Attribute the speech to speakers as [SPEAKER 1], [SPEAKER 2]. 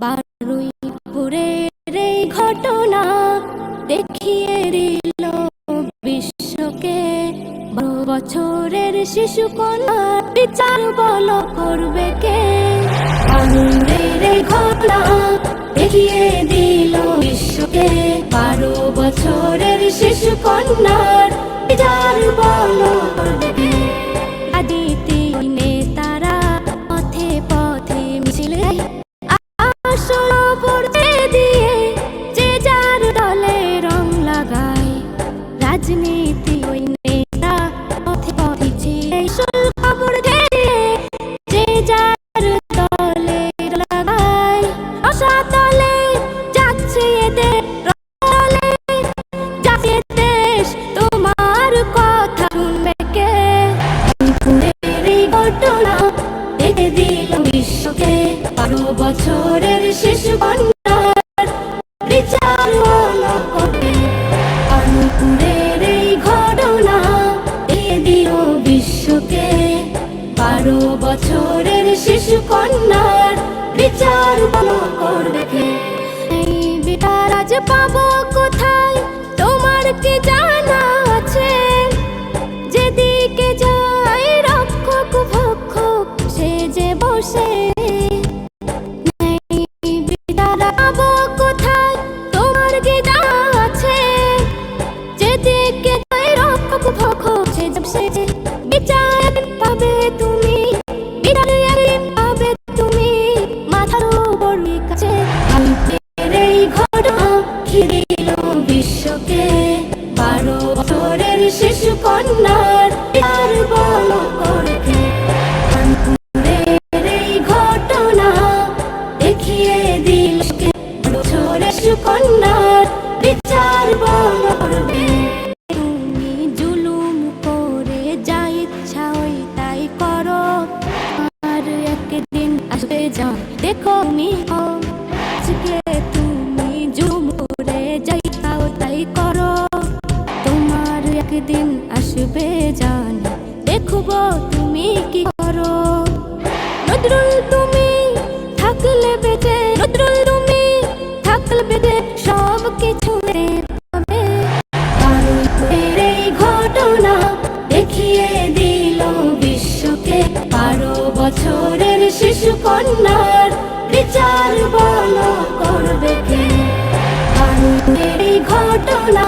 [SPEAKER 1] বারুইপুরের এই ঘটনা দেখিয়ে দিল বিশ্বকে, 12 বছরের শিশু কন্যার বিচার বলো করবে কে? বারুইপুরের এই ঘটনা দেখিয়ে দিল বিশ্বকে, 12 বছরের শিশু কন্যার বিচার বলো করবে কে? আদিতি নেতারা পথে পথে মিছিলে আসলো পড়তে দিয়ে যে যার দলে রং লাগায়। রাজনীতি ওই নেতা পথে পথে খবর দিয়ে যে যার দলে লাগায়। রসাতলে যাচ্ছে এদের, রসাতলে যাচ্ছে দেশ, তোমার কথা শুনবে কে? বারুইপুরের এই ঘটনা দেখে দিল বিশ্বকে, 12 বছরের শিশু কন্যার বিচার বলো করবে। বারুইপুরের এই ঘটনা দেখে দিল বিশ্বকে, 12 বছরের শিশু কন্যার বিচার বলো করবে কে? এই বিচার আজ পাবো কোথায়, তোমার কি জানা আছে? যেদিকে যাই রক্ষক ভক্ষক সেজে বসে। কোথায় তোমার কি জানা আছে? যেদিকে যাই রক্ষক ভক্ষক সেজে। বিচার পাবে তুমি, বিচার একদিন পাবে তুমি, মাথার উপর কাছে। বারুইপুরের এই ঘটনা দেখিয়ে দিল বিশ্বকে, 12 বছরের শিশু কন্যার বিচার বলো করবে। বারুইপুরের এই ঘটনা দেখিয়ে দিল বছরের শিশু কন্যার বিচার বলো করবে। তুমি জুলুম করে যা ইচ্ছা ওই তাই করো, আর একদিন আসবে যা দেখো তুমি। আজকে তুমি জুলুম করে যা ইচ্ছা ওই তাই করো, তোমার একদিন আসবে জান দেখবো তুমি কি করো। নজরুল তুমি থাকলে বেঁচে, নজরুল তুমি থাকলে বেঁচে সব কিছু পাবে। বারুইপুরের এই ঘটনা দেখিয়ে দিল বিশ্বকে, 12 বছরের শিশু কন্যার বিচার বলো করবে কে? বারুইপুরের এই ঘটনা